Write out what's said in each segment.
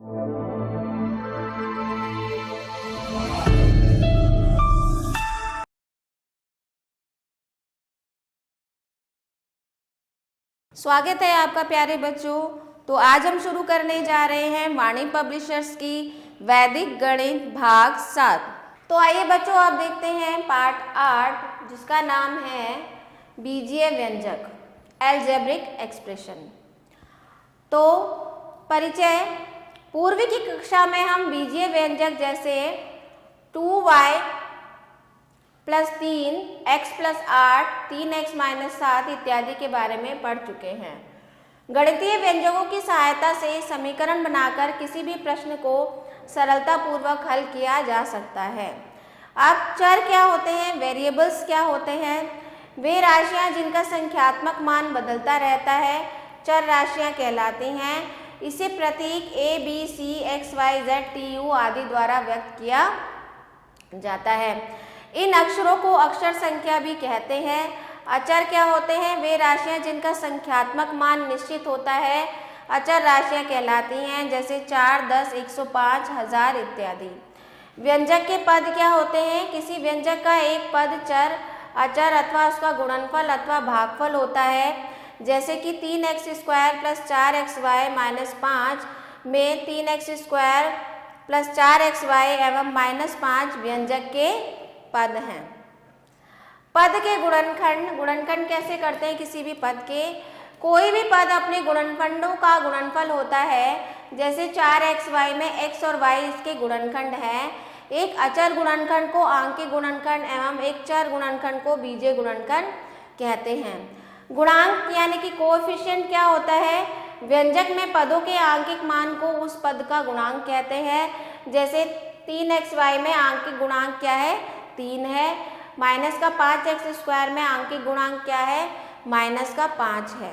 स्वागत है आपका प्यारे बच्चों। तो आज हम शुरू करने जा रहे हैं वाणी पब्लिशर्स की वैदिक गणित भाग 7। तो आइए बच्चों, आप देखते हैं पार्ट 8 जिसका नाम है बीजीय व्यंजक, एल्जेब्रिक एक्सप्रेशन। तो परिचय, पूर्व की कक्षा में हम बीजीय व्यंजक जैसे 2y plus 3, x plus 8, 3x minus 7 इत्यादि के बारे में पढ़ चुके हैं। गणितीय व्यंजकों की सहायता से समीकरण बनाकर किसी भी प्रश्न को सरलतापूर्वक हल किया जा सकता है। अब चर क्या होते हैं, वेरिएबल्स क्या होते हैं? वे राशियां जिनका संख्यात्मक मान बदलता रहता है चर राशियां कहलाती हैं। इसे प्रतीक a, b, c, x, y, z, t, u आदि द्वारा व्यक्त किया जाता है। इन अक्षरों को अक्षर संख्या भी कहते हैं। अचर क्या होते हैं? वे राशियां जिनका संख्यात्मक मान निश्चित होता है अचर राशियां कहलाती हैं, जैसे 4, 10, 105, 1000 इत्यादि। व्यंजक के पद क्या होते हैं? किसी व्यंजक का एक पद चर, अचर अथवा उसका गुणनफल अथवा भागफल होता है, जैसे कि 3x² प्लस 4xy माइनस 5 में 3x² प्लस 4xy एवं माइनस 5 व्यंजक के पद हैं। पद के गुणनखंड कैसे करते हैं? किसी भी पद के कोई भी पद अपने गुणनखंडों का गुणनफल होता है, जैसे 4xy में x और y इसके गुणनखंड हैं। एक अचर गुणनखंड को आंकिक गुणनखंड एवं एक चर गुणनखंड को बीजीय गुणनखंड कहते हैं। गुणांक यानी कि कोएफिशिएंट क्या होता है? व्यंजक में पदों के आंकिक मान को उस पद का गुणांक कहते हैं, जैसे 3xy में आंकिक गुणांक क्या है? 3 है। माइनस का 5x² में आंकिक गुणांक क्या है? माइनस का 5 है।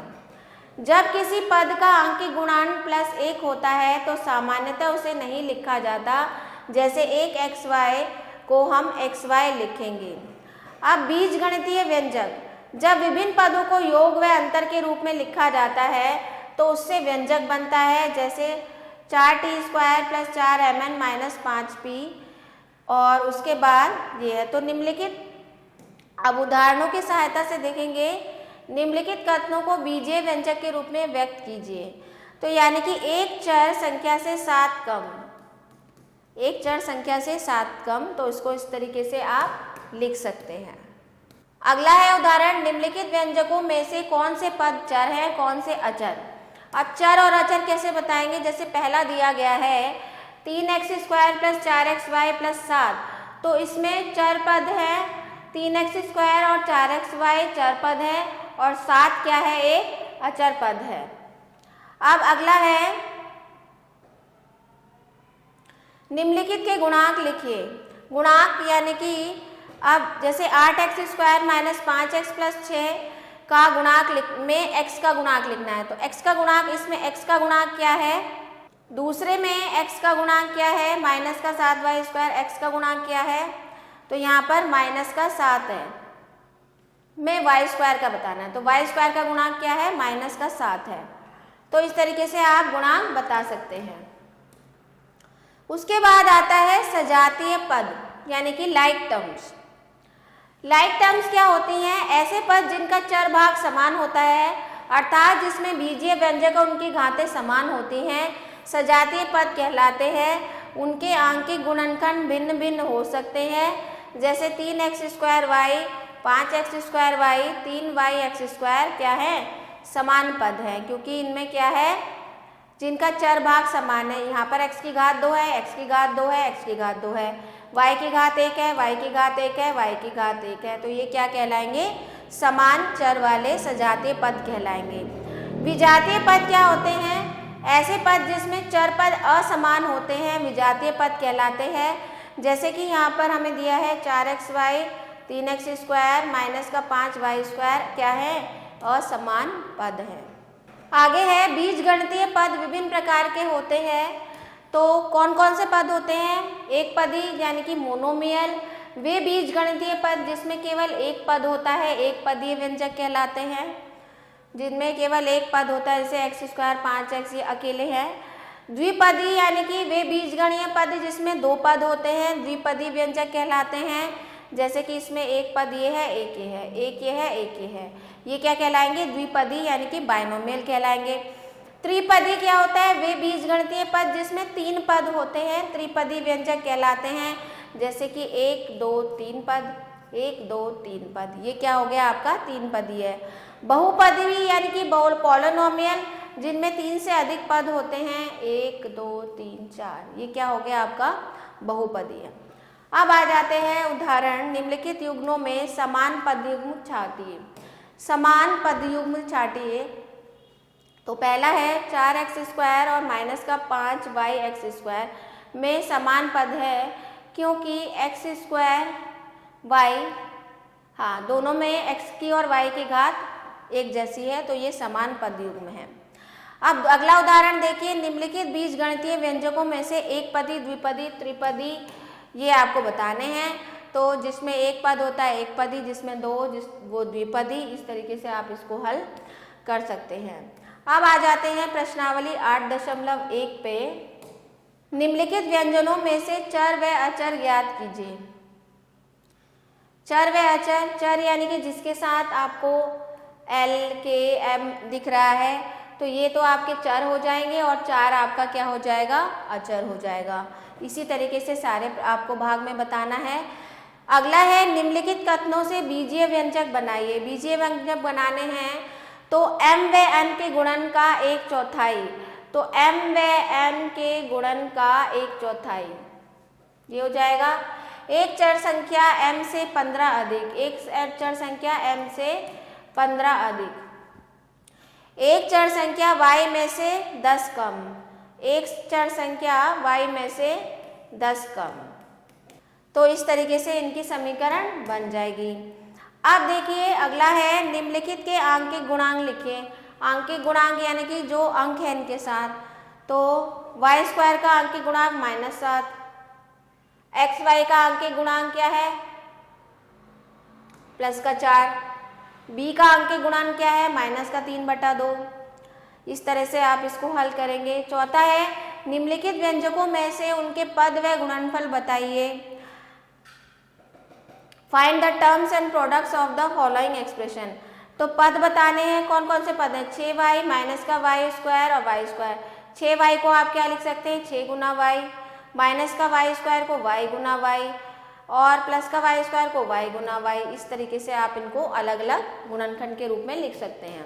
जब किसी पद का आंकिक गुणांक प्लस 1 होता है तो सामान्यतः उसे नहीं लिखा जाता, जैसे 1xy को हम xy लिखेंगे। अब बीजगणितीय व्यंजक, जब विभिन्न पदों को योग व अंतर के रूप में लिखा जाता है तो उससे व्यंजक बनता है, जैसे 4t² plus 4mn minus 5p। और उसके बाद ये है। तो निम्नलिखित अब उदाहरणों की सहायता से देखेंगे। निम्नलिखित कथनों को बीजीय व्यंजक के रूप में व्यक्त कीजिए। तो यानी कि एक चर संख्या से 7 कम, एक चर संख्या से 7 कम, तो इसको इस तरीके से आप लिख सकते हैं। अगला है उदाहरण, निम्नलिखित व्यंजकों में से कौन से पद चर हैं, कौन से अचर? अब चर और अचर कैसे बताएंगे? जैसे पहला दिया गया है 3x² प्लस 4xy प्लस 7, तो इसमें चर पद है 3x² और 4xy चर पद है और 7 क्या है? एक अचर पद है। अब अगला है, निम्नलिखित के गुणांक लिखिए। गुणांक यानी कि अब जैसे 8x² माइनस 5x प्लस 6 का गुणांक में x का गुणांक लिखना है, तो x का गुणांक, इसमें x का गुणांक क्या है? दूसरे में x का गुणांक क्या है? माइनस का 7y²। x का गुणांक क्या है? तो यहाँ पर माइनस का 7 है, में y² का बताना है, तो y² का गुणांक क्या है? माइनस का 7 है। तो इस तरीके से आप गुणांक बता सकते हैं। उसके बाद आता है सजातीय पद यानी कि लाइक टर्म्स। लाइक टर्म्स क्या होती हैं? ऐसे पद जिनका चर भाग समान होता है, अर्थात जिसमें बीजीय व्यंजक और उनकी घातें समान होती हैं, सजातीय पद कहलाते हैं। उनके आंकिक गुणनखंड भिन्न भिन्न हो सकते हैं, जैसे 3x² 5x² 3y(x²) क्या है? समान पद है, क्योंकि इनमें क्या है? जिनका चर भाग समान है। यहाँ पर x की घात 2 है, x की घात 2 है, x की घात 2 है, y की घात 1 है, y की घात 1 है, y की घात 1 है। तो ये क्या कहलाएंगे? समान चर वाले सजातीय पद कहलाएंगे। विजातीय पद क्या होते हैं? ऐसे पद जिसमें चर पद असमान होते हैं विजातीय पद कहलाते हैं, जैसे कि यहाँ पर हमें दिया है 4xy 3x² माइनस का 5y² क्या है? असमान पद है। आगे है बीजगणितीय पद विभिन्न प्रकार के होते हैं। तो कौन कौन से पद होते हैं? एक पदी यानी कि मोनोमियल, वे बीजगणितीय पद जिसमें केवल एक पद होता है, एक पदीय व्यंजक कहलाते हैं, जिनमें केवल एक पद होता है, जैसे x² 5x ये अकेले हैं। द्विपदी यानी कि वे बीजगणीय पद जिसमें दो पद होते हैं द्विपदी व्यंजक कहलाते हैं। जैसे कि इसमें एक पद ये है, एक ये है, एक ये है, एक ये है, ये क्या कहलाएंगे? द्विपदी यानी कि बाइनोमियल कहलाएंगे। त्रिपदी क्या होता है? वे बीजगणितीय पद जिसमें तीन पद होते हैं त्रिपदी व्यंजक कहलाते हैं। जैसे कि 1 2 3 पद, 1 2 3 पद, ये क्या हो गया आपका? तीन पदी है। बहुपदी यानी कि पॉलिनोमियल जिनमें 3 से अधिक पद होते हैं, 1 2 3 4, ये क्या हो गया आपका? बहुपदी है। अब आ जाते हैं उदाहरण, निम्नलिखित युग्मों में समान पदयुग्म छाटिए। समान पदयुग्म छाटिए। तो पहला है 4x² और माइनस का 5y(x²) में समान पद है क्योंकि x² y, हाँ दोनों में x की और y की घात एक जैसी है, तो ये समान पदयुग्म है। अब अगला उदाहरण देखिए, निम्नलिखित बीजगणितीय व्यंजकों में से एक पदी, द्विपदी, त्रिपदी ये आपको बताने हैं। तो जिसमें एक पद होता है एक पदी, जिसमें दो वो द्विपदी। इस तरीके से आप इसको हल कर सकते हैं। अब आ जाते हैं प्रश्नावली 8.1 पे। निम्नलिखित व्यंजनों में से चर व अचर ज्ञात कीजिए। चर व अचर, चर यानी कि जिसके साथ आपको L K M दिख रहा है, तो ये तो आपके चर हो जाएंगे और चार आपका क्या हो जाएगा? अचर हो जाएगा। इसी तरीके से सारे आपको भाग में बताना है। अगला है निम्नलिखित कथनों से बीजीय व्यंजक बनाइए। बीजीय व्यंजक बनाने हैं तो m व n के गुणन का 1/4, तो m व n के गुणन का 1/4 ये हो जाएगा। एक चर संख्या m से 15 अधिक, एक चर संख्या m से 15 अधिक, एक चर संख्या y में से 10 कम, एक चर संख्या y में से 10 कम। तो इस तरीके से इनकी समीकरण बन जाएगी। अब देखिए अगला है निम्नलिखित के आंकिक गुणांक लिखिए। आंकिक गुणांक यानी कि जो अंक है इनके साथ, तो y² का आंकिक गुणांक -7, xy का आंकिक गुणांक क्या है? +4, b का अंकिक गुणांक क्या है? -3/2। इस तरह से आप इसको हल करेंगे। चौथा है निम्नलिखित व्यंजकों में से उनके पद व गुणनफल बताइए। Find the terms and products of the following expression. तो पद बताने हैं, कौन कौन से पद हैं? 6y माइनस का y² और y²। 6y को आप क्या लिख सकते हैं? 6 गुना y, माइनस का y² को y गुना y और प्लस का y² को y गुना y। इस तरीके से आप इनको अलग अलग गुणनखंड के रूप में लिख सकते हैं।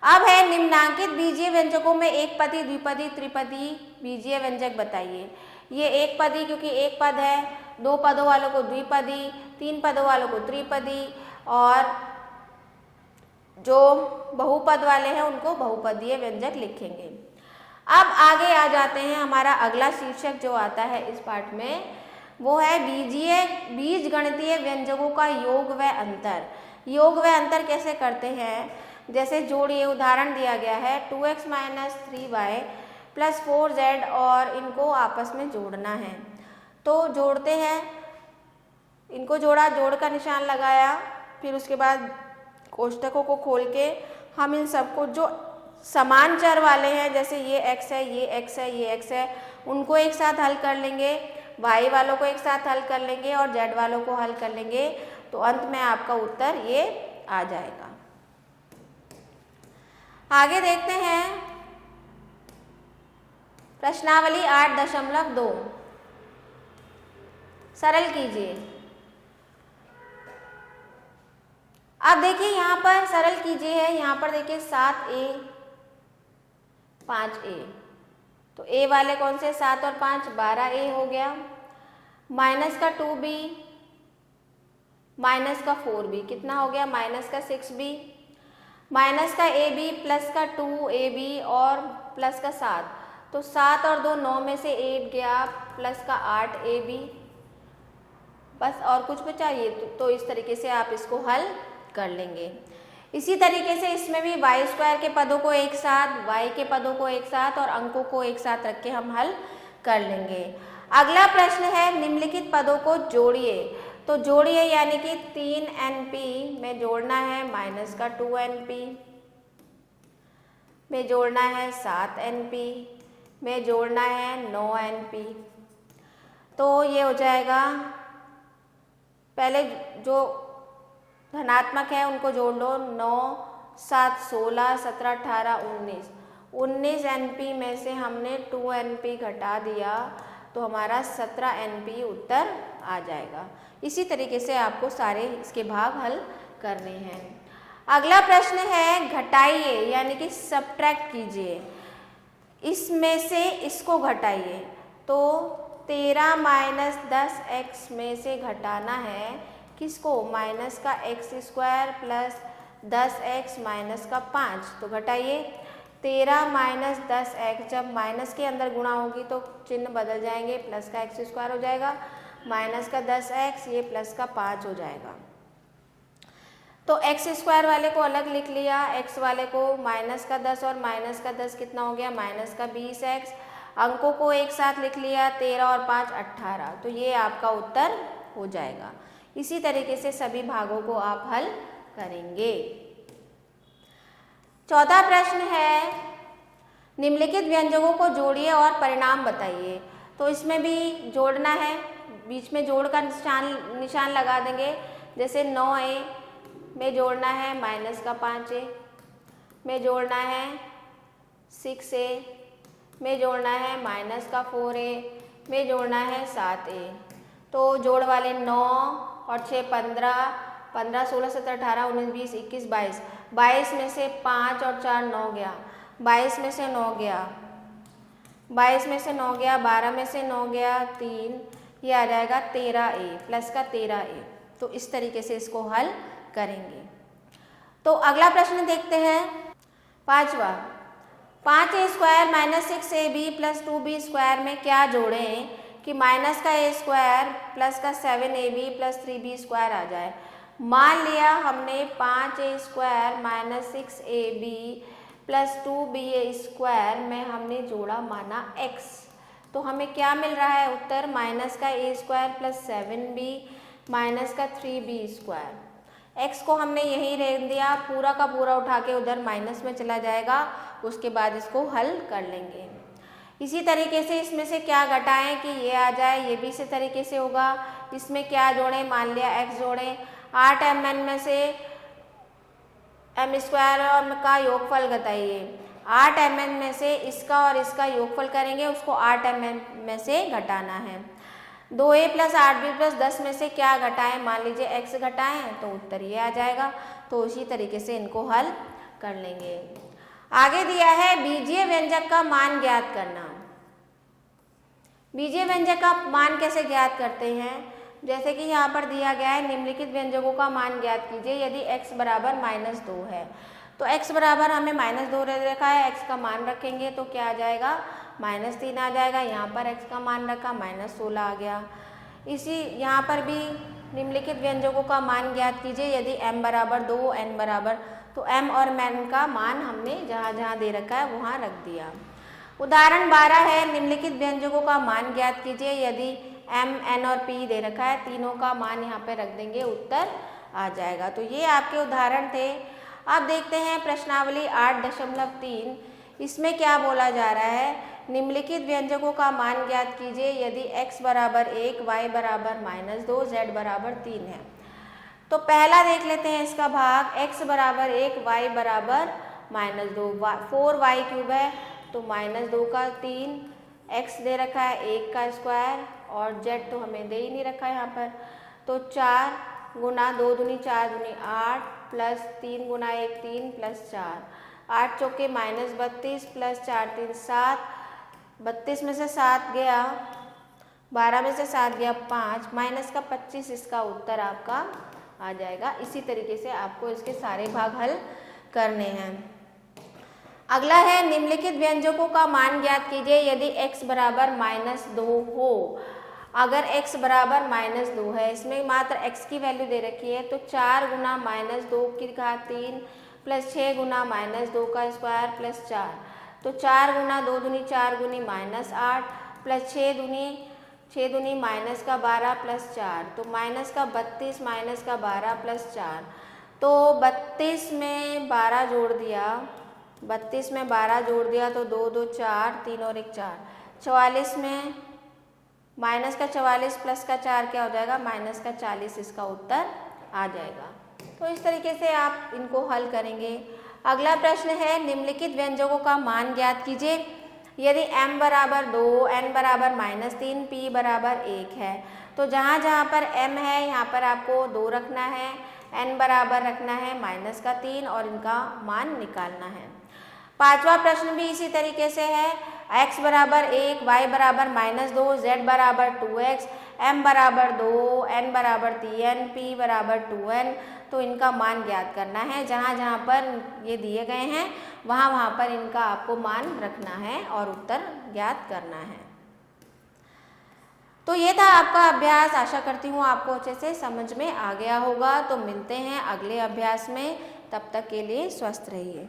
अब है निम्नांकित बीजीय व्यंजकों में एक पदी, द्विपदी, त्रिपदी बीजीय व्यंजक बताइए। ये एक पदी क्योंकि एक पद है, दो पदों वालों को द्विपदी, तीन पदों वालों को त्रिपदी और जो बहुपद वाले हैं उनको बहुपदीय व्यंजक लिखेंगे। अब आगे आ जाते हैं, हमारा अगला शीर्षक जो आता है इस पाठ में वो है बीजगणितीय व्यंजकों का योग व अंतर। योग व अंतर कैसे करते हैं? जैसे जोड़िए, उदाहरण दिया गया है 2x - 3y + 4z और इनको आपस में जोड़ना है। तो जोड़ते हैं, इनको जोड़ा, जोड़ का निशान लगाया, फिर उसके बाद कोष्टकों को खोल के हम इन सबको जो समान चर वाले हैं, जैसे ये x है, ये x है, ये x है, उनको एक साथ हल कर लेंगे, y वालों को एक साथ हल कर लेंगे और z वालों को हल कर लेंगे, तो अंत में आपका उत्तर ये आ जाएगा। आगे देखते हैं प्रश्नावली 8.2। सरल कीजिए। अब देखिए यहाँ पर सरल कीजिए है, यहाँ पर देखिए 7a 5a, तो a वाले कौन से? 7 और 5 12a हो गया, माइनस का 2b माइनस का 4b कितना हो गया? -6b, माइनस का ab प्लस का 2ab और प्लस का 7, तो 7 और 2 9 में से 8 गया, प्लस का 8ab, बस और कुछ बचा ये तो इस तरीके से आप इसको हल कर लेंगे। इसी तरीके से इसमें भी y² के पदों को एक साथ, y के पदों को एक साथ और अंकों को एक साथ रख के हम हल कर लेंगे। अगला प्रश्न है निम्नलिखित पदों को जोड़िए। तो जोड़िए यानी कि 3np में जोड़ना है माइनस का 2np, में जोड़ना है 7np, में जोड़ना है 9 NP। तो ये हो जाएगा, पहले जो धनात्मक है उनको जोड़ लो, 9 7 16 17 18 19 NP में से हमने 2 NP घटा दिया तो हमारा 17 NP उत्तर आ जाएगा। इसी तरीके से आपको सारे इसके भाग हल करने हैं। अगला प्रश्न है घटाइए यानी कि सब्ट्रैक्ट कीजिए, इसमें से इसको घटाइए। तो 13 माइनस 10x में से घटाना है किसको, माइनस का x² प्लस 10x माइनस का 5। तो घटाइए, 13 माइनस 10x, जब माइनस के अंदर गुणा होगी तो चिन्ह बदल जाएंगे, प्लस का x² हो जाएगा, माइनस का 10x, ये प्लस का 5 हो जाएगा। तो x² वाले को अलग लिख लिया, x वाले को माइनस का 10 और माइनस का 10 कितना हो गया, माइनस का 20x। अंकों को एक साथ लिख लिया, 13 और 5 18। तो ये आपका उत्तर हो जाएगा। इसी तरीके से सभी भागों को आप हल करेंगे। चौथा प्रश्न है निम्नलिखित व्यंजकों को जोड़िए और परिणाम बताइए। तो इसमें भी जोड़ना है, बीच में जोड़ का निशान लगा देंगे। जैसे 9A में जोड़ना है माइनस का 5A, में जोड़ना है 6A, में जोड़ना है माइनस का 4A, में जोड़ना है 7A। तो जोड़ वाले 9 और 6 15, 15 16 17 18 19 20 21 22, 22 में से 5 और 4 9 गया, 22 में से 9 गया, 22 में से 9 गया, 12 में से 9 गया 3, ये आ जाएगा 13A, प्लस का 13A। तो इस तरीके से इसको हल करेंगे। तो अगला प्रश्न देखते हैं, पांचवा, 5A² minus 6AB plus 2B² में क्या जोड़ें कि माइनस का A² प्लस का 7AB प्लस 3B² आ जाए। मान लिया हमने 5A² minus 6AB plus 2BA² में हमने जोड़ा माना x, तो हमें क्या मिल रहा है उत्तर, माइनस का A² प्लस 7B माइनस का 3B²। x को हमने यही रख दिया, पूरा का पूरा उठा के उधर माइनस में चला जाएगा, उसके बाद इसको हल कर लेंगे। इसी तरीके से इसमें से क्या घटाएं कि ये आ जाए, ये भी इसी तरीके से होगा। इसमें क्या जोड़ें, मान लिया x जोड़ें, 8mn में से m² और का योगफल घटाइए। 8mn में से इसका और इसका योगफल करेंगे, उसको 8mn में से घटाना है। 2a प्लस 8b प्लस 10 में से क्या घटाएं, मान लीजिए x घटाएं तो उत्तर ये आ जाएगा। तो इसी तरीके से इनको हल कर लेंगे। आगे दिया है बीजीय व्यंजक का मान ज्ञात करना। बीजीय व्यंजक का मान कैसे ज्ञात करते हैं, जैसे कि यहाँ पर दिया गया है निम्नलिखित व्यंजकों का मान ज्ञात कीजिए यदि x बराबर -2 है। तो x बराबर हमें -2 रखा है, x का मान रखेंगे तो क्या आ जाएगा, -3 आ जाएगा। यहाँ पर x का मान रखा, -16 आ गया। इसी यहाँ पर भी निम्नलिखित व्यंजकों का मान ज्ञात कीजिए यदि m बराबर 2 n बराबर, तो m और n का मान हमने जहाँ जहाँ दे रखा है वहाँ रख दिया। उदाहरण 12 है निम्नलिखित व्यंजकों का मान ज्ञात कीजिए यदि m n और p दे रखा है, तीनों का मान यहाँ पे रख देंगे, उत्तर आ जाएगा। तो ये आपके उदाहरण थे। अब देखते हैं प्रश्नावली 8.3, इसमें क्या बोला जा रहा है, निम्नलिखित व्यंजकों का मान ज्ञात कीजिए यदि x बराबर 1, y बराबर -2, z बराबर 3 है। तो पहला देख लेते हैं इसका भाग, x बराबर 1, y बराबर -2, 4y³ है तो -2 का 3, x दे रखा है 1 का स्क्वायर और z तो हमें दे ही नहीं रखा है यहाँ पर। तो 4 गुना 2 दूनी 4 दूनी 8 प्लस 3 गुना 1 3 प्लस 4, 8 चौके -32 प्लस 4 3 7, 32 में से 7 गया, 12 में से 7 गया 5, माइनस का 25 इसका उत्तर आपका आ जाएगा। इसी तरीके से आपको इसके सारे भाग हल करने हैं। अगला है निम्नलिखित व्यंजकों का मान ज्ञात कीजिए यदि x बराबर -2 हो। अगर x बराबर -2 है, इसमें मात्र x की वैल्यू दे रखी है, तो 4 गुना -2 की घात 3 प्लस 6 गुना -2 का स्क्वायर प्लस 4, तो 4 गुना 2 दूनी 4 गुनी -8 प्लस 6 दूनी माइनस का 12 प्लस 4, तो माइनस का 32 माइनस का 12 प्लस 4, तो 32 में 12 जोड़ दिया 32 में 12 जोड़ दिया तो 2 2 4, 3 और 1 4। 44 में माइनस का 44 प्लस का 4 क्या हो जाएगा, माइनस का 40 इसका उत्तर आ जाएगा। तो इस तरीके से आप इनको हल करेंगे। अगला प्रश्न है, निम्नलिखित व्यंजकों का मान ज्ञात कीजिए। यदि m बराबर 2, n बराबर -3, p बराबर 1 है, तो जहाँ जहाँ पर m है यहाँ पर आपको 2 रखना है, n बराबर रखना है -3 और इनका मान निकालना है। पांचवा प्रश्न भी इसी तरीके से है, x बराबर 1, y बराबर -2, z बराबर 2x, m बराबर 2, n बराबर 3n, p बराबर 2n। तो इनका मान ज्ञात करना है। जहाँ जहाँ पर ये दिए गए हैं वहाँ वहाँ पर इनका आपको मान रखना है और उत्तर ज्ञात करना है। तो ये था आपका अभ्यास। आशा करती हूँ आपको अच्छे से समझ में आ गया होगा। तो मिलते हैं अगले अभ्यास में, तब तक के लिए स्वस्थ रहिए।